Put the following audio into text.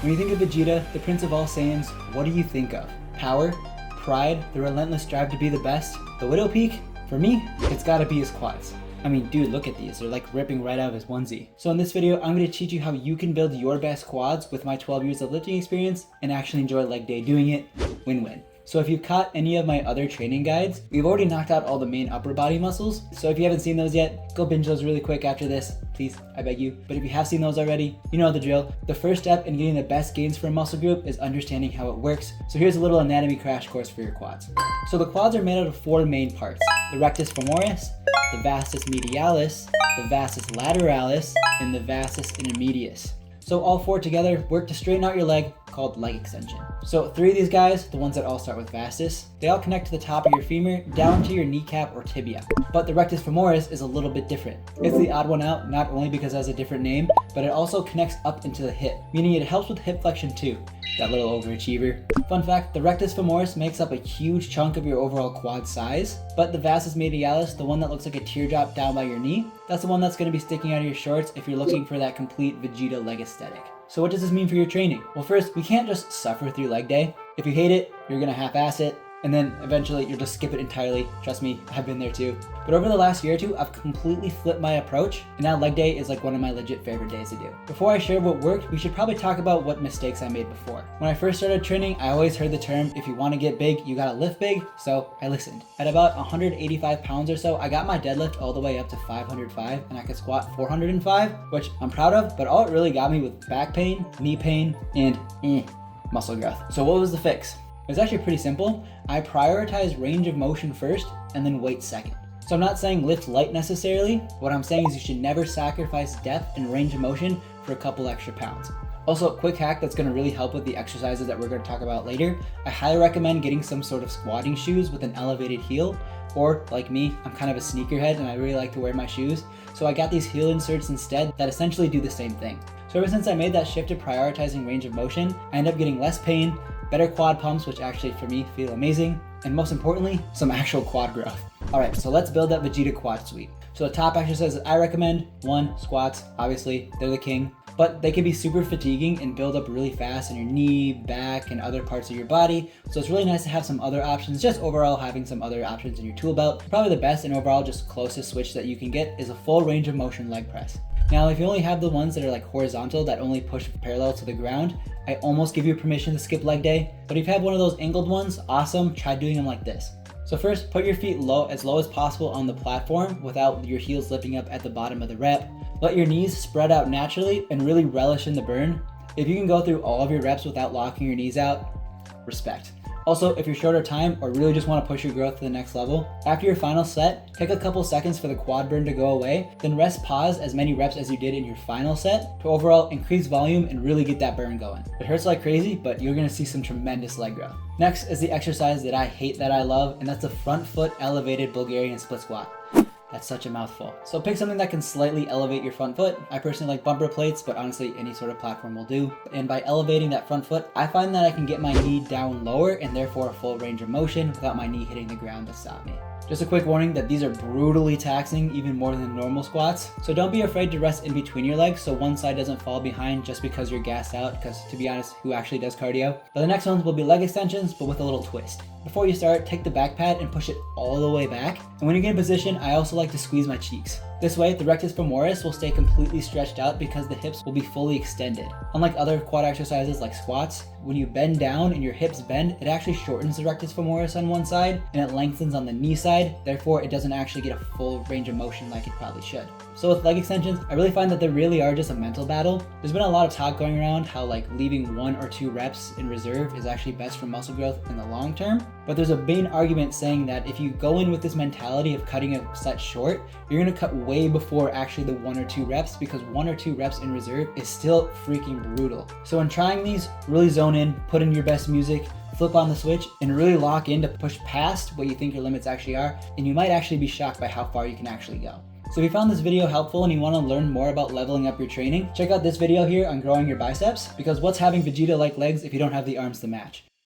When you think of Vegeta, the Prince of all Saiyans, what do you think of? Power? Pride? The relentless drive to be the best? The Widow Peak? For me, it's gotta be his quads. I mean, dude, look at these. They're like ripping right out of his onesie. So in this video, I'm going to teach you how you can build your best quads with my 12 years of lifting experience and actually enjoy leg day doing it. Win-win. So if you've caught any of my other training guides, we've already knocked out all the main upper body muscles. So if you haven't seen those yet, go binge those really quick after this, please, I beg you. But if you have seen those already, you know the drill. The first step in getting the best gains for a muscle group is understanding how it works. So here's a little anatomy crash course for your quads. So the quads are made out of 4 main parts: the rectus femoris, the vastus medialis, the vastus lateralis, and the vastus intermedius. So all 4 together work to straighten out your leg, called leg extension. So 3 of these guys, the ones that all start with vastus, they all connect to the top of your femur down to your kneecap or tibia. But the rectus femoris is a little bit different. It's the odd one out, not only because it has a different name, but it also connects up into the hip, meaning it helps with hip flexion too. That little overachiever. Fun fact, the rectus femoris makes up a huge chunk of your overall quad size, but the vastus medialis, the one that looks like a teardrop down by your knee, that's the one that's going to be sticking out of your shorts if you're looking for that complete Vegeta leg aesthetic. So what does this mean for your training? Well, first, we can't just suffer through leg day. If you hate it, you're gonna half-ass it, and then eventually you'll just skip it entirely. Trust me, I've been there too. But over the last year or two, I've completely flipped my approach, and now leg day is like one of my legit favorite days to do. Before I share what worked, we should probably talk about what mistakes I made before. When I first started training, I always heard the term, if you want to get big, you gotta lift big, so I listened. At about 185 pounds or so, I got my deadlift all the way up to 505, and I could squat 405, which I'm proud of, but all it really got me was back pain, knee pain, and muscle growth. So what was the fix? It was actually pretty simple. I prioritized range of motion first and then weight second. So I'm not saying lift light necessarily. What I'm saying is you should never sacrifice depth and range of motion for a couple extra pounds. Also, a quick hack that's gonna really help with the exercises that we're gonna talk about later. I highly recommend getting some sort of squatting shoes with an elevated heel, or like me, I'm kind of a sneakerhead and I really like to wear my shoes. So I got these heel inserts instead that essentially do the same thing. So ever since I made that shift to prioritizing range of motion, I end up getting less pain, better quad pumps, which actually for me feel amazing, and most importantly, some actual quad growth. All right, so let's build that Vegeta quad suite. So the top exercises I recommend: 1, squats, obviously, they're the king, but they can be super fatiguing and build up really fast in your knee, back, and other parts of your body. So it's really nice to have some other options. Just overall having some other options in your tool belt. Probably the best and overall just closest switch that you can get is a full range of motion leg press. Now, if you only have the ones that are like horizontal that only push parallel to the ground, I almost give you permission to skip leg day. But if you have one of those angled ones, awesome, try doing them like this. So first, put your feet low as possible on the platform without your heels lifting up at the bottom of the rep. Let your knees spread out naturally and really relish in the burn. If you can go through all of your reps without locking your knees out, respect. Also, if you're short of time or really just want to push your growth to the next level, after your final set, take a couple seconds for the quad burn to go away, then rest pause as many reps as you did in your final set to overall increase volume and really get that burn going. It hurts like crazy, but you're gonna see some tremendous leg growth. Next is the exercise that I hate that I love, and that's the front foot elevated Bulgarian split squat. That's such a mouthful. So pick something that can slightly elevate your front foot. I personally like bumper plates, but honestly any sort of platform will do. And by elevating that front foot, I find that I can get my knee down lower and therefore a full range of motion without my knee hitting the ground to stop me. Just a quick warning that these are brutally taxing, even more than normal squats. So don't be afraid to rest in between your legs so one side doesn't fall behind just because you're gassed out, because to be honest, who actually does cardio? But the next ones will be leg extensions, but with a little twist. Before you start, take the back pad and push it all the way back. And when you get in position, I also like to squeeze my cheeks. This way, the rectus femoris will stay completely stretched out because the hips will be fully extended. Unlike other quad exercises like squats, when you bend down and your hips bend, it actually shortens the rectus femoris on one side and it lengthens on the knee side. Therefore, it doesn't actually get a full range of motion like it probably should. So with leg extensions, I really find that they really are just a mental battle. There's been a lot of talk going around how like leaving 1 or 2 reps in reserve is actually best for muscle growth in the long term. But there's a main argument saying that if you go in with this mentality of cutting a set short, you're gonna cut way before actually the 1 or 2 reps, because 1 or 2 reps in reserve is still freaking brutal. So when trying these, really zone in, put in your best music, flip on the switch, and really lock in to push past what you think your limits actually are, and you might actually be shocked by how far you can actually go. So if you found this video helpful and you want to learn more about leveling up your training, check out this video here on growing your biceps, because what's having Vegeta-like legs if you don't have the arms to match?